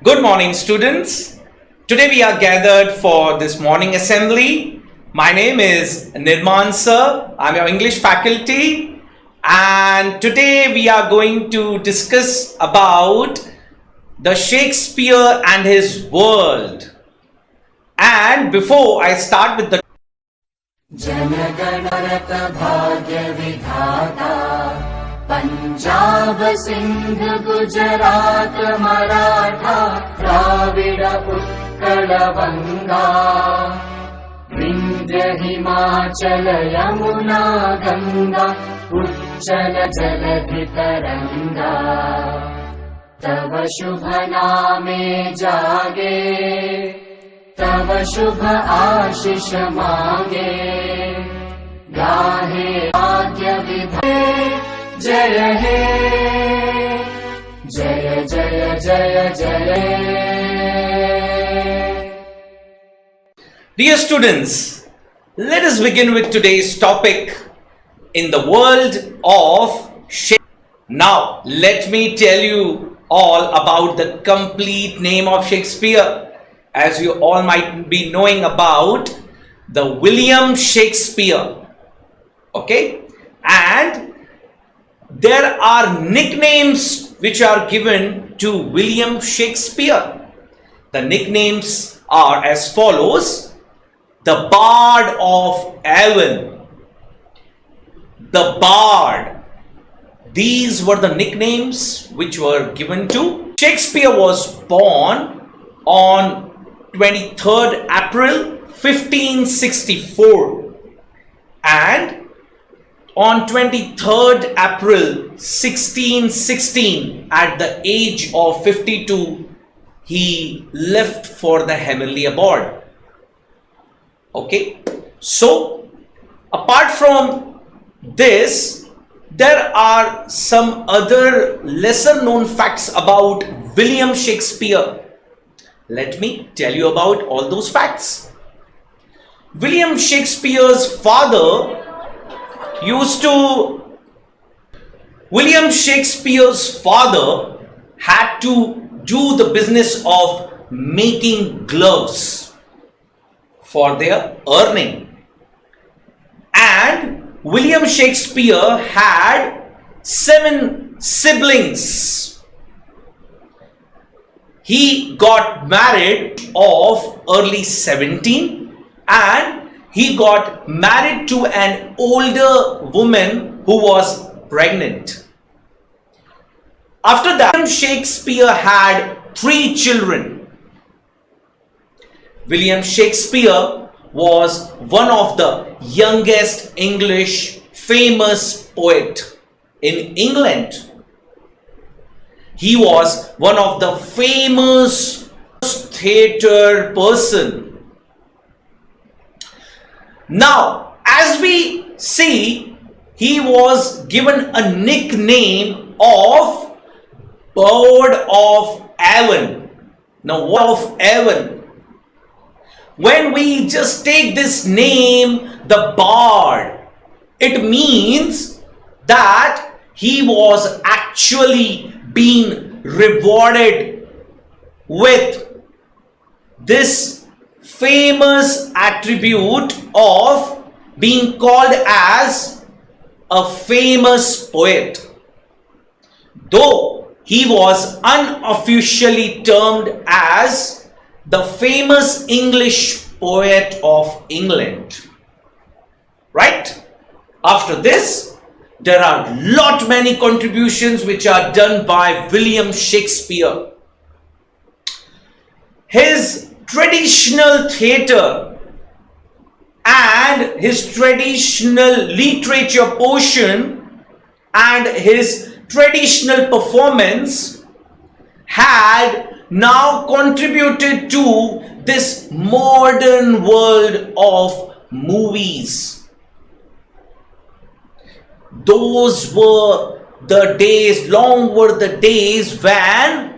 Good morning, students. Today we are gathered for this morning assembly. My name is Nirman sir. I'm your English faculty, and today we are going to discuss about the Shakespeare and his world. And before I start with the जनगणरत भाग्य विधाता पंजाब सिंध गुजरात मराठा द्राविड उत्कल बंगा विंध्य हिमाचल यमुना गंगा उच्चल जलधि तरंगा तव शुभ नामे जागे तव शुभ आशीष मांगे गाहे भाग्य विधाते जय हे जय जय जय जय. Dear students, let us begin with today's topic in the world of Shakespeare. Now, let me tell you all about the complete name of Shakespeare. As you all might be knowing about the William Shakespeare. Okay? And there are nicknames which are given to William Shakespeare. The nicknames are as follows: the Bard of Avon, the Bard. These were the nicknames which were given to. Shakespeare was born on 23rd April 1564 and on 23rd April 1616 at the age of 52 he left for the heavenly abode. Okay, so apart from this, there are some other lesser known facts about William Shakespeare. Let me tell you about all those facts. William Shakespeare's father had to do the business of making gloves for their earning. And William Shakespeare had 7 siblings. He got married of early 17 and he got married to an older woman who was pregnant. After that, Shakespeare had 3 children. William Shakespeare was one of the youngest English famous poet in England. He was one of the famous theatre person. Now, as we see, he was given a nickname of Bard of Avon. Now, what of Avon? When we just take this name, the Bard, it means that he was actually being rewarded with this famous attribute of being called as a famous poet. Though he was unofficially termed as the famous English poet of England. Right? After this, there are many contributions which are done by William Shakespeare. His traditional theatre and his traditional literature portion and his traditional performance had now contributed to this modern world of movies. Those were the days, long were the days when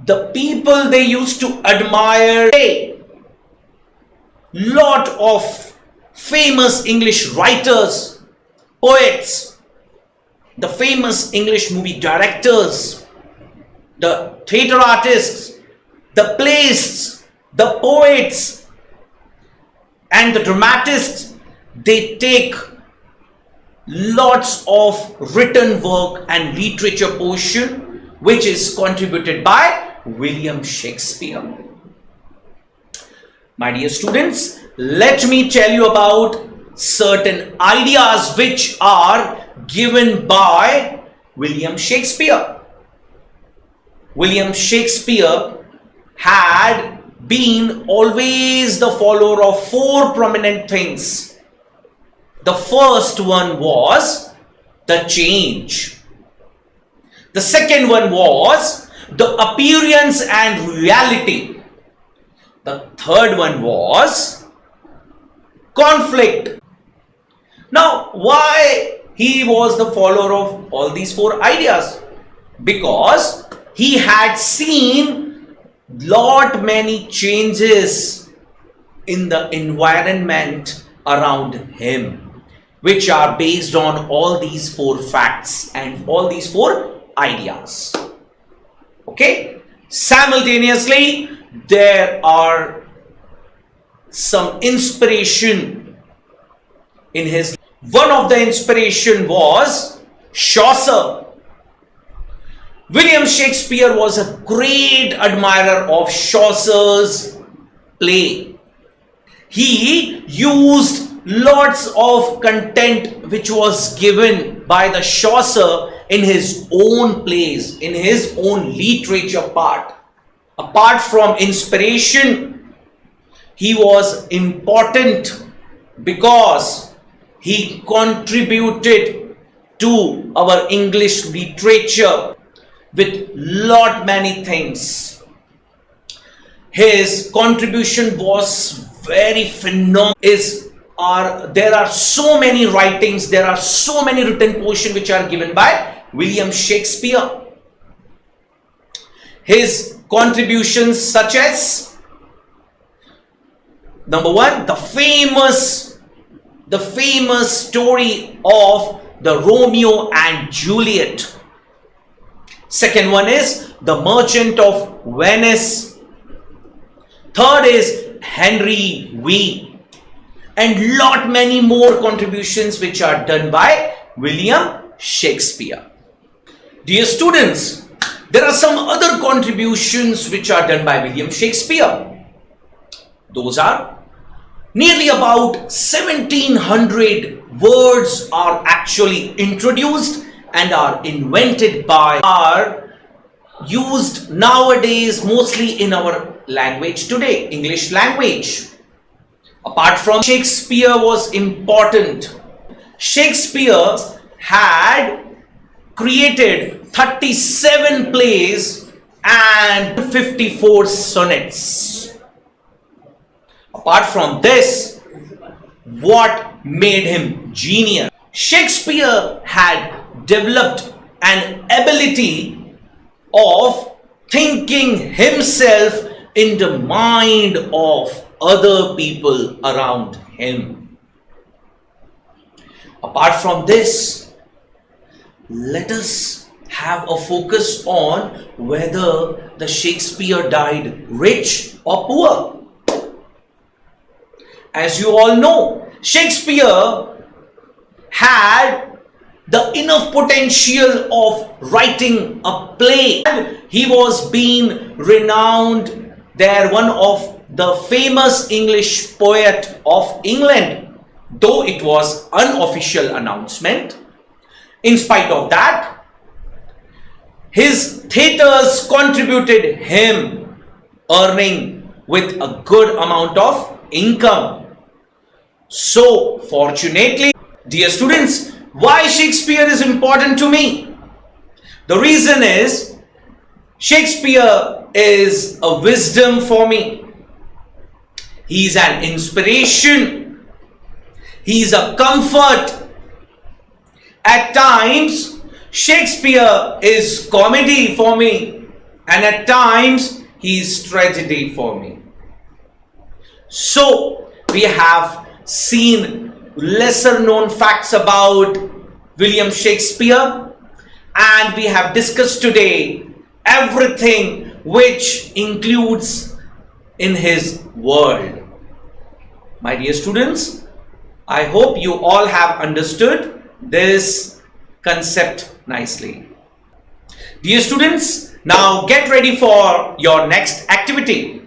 the people they used to admire. Lot of famous English writers, poets, the famous English movie directors, the theatre artists, the plays, the poets, and the dramatists, they take lots of written work and literature portion which is contributed by William Shakespeare. My dear students, let me tell you about certain ideas which are given by William Shakespeare. William Shakespeare had been always the follower of four prominent things. The first one was the change. The second one was the appearance and reality. The third one was conflict. Now, why he was the follower of all these four ideas? Because he had seen many changes in the environment around him, which are based on all these four facts and all these four ideas. Okay? Simultaneously, there are some inspiration in his. One of the inspiration was Chaucer. William Shakespeare was a great admirer of Chaucer's play. He used lots of content which was given by the Chaucer in his own plays, in his own literature part. Apart from inspiration, he was important because he contributed to our English literature with many things. His contribution was very phenomenal. There are so many writings, there are so many written portions which are given by William Shakespeare. His contributions such as, number one, the famous story of the Romeo and Juliet. Second one is the Merchant of Venice. Third is Henry V. And many more contributions which are done by William Shakespeare. Dear students, there are some other contributions which are done by William Shakespeare. Those are nearly about 1700 words are actually introduced and are invented by, are used nowadays mostly in our language today, English language. Apart from Shakespeare was important, Shakespeare had created 37 plays and 54 sonnets. Apart from this, what made him genius? Shakespeare had developed an ability of thinking himself in the mind of other people around him. Apart from this, let us have a focus on whether the Shakespeare died rich or poor. As you all know, Shakespeare had the enough potential of writing a play. He was being renowned there, one of the famous English poet of England, though it was unofficial announcement. In spite of that, his theatres contributed him earning with a good amount of income. So fortunately, dear students, why Shakespeare is important to me? The reason is Shakespeare is a wisdom for me. He is an inspiration. He is a comfort. At times, Shakespeare is comedy for me, and at times, he is tragedy for me. So, we have seen lesser known facts about William Shakespeare, and we have discussed today everything which includes in his world. My dear students, I hope you all have understood this concept nicely. Dear students, now get ready for your next activity.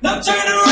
Now turn around.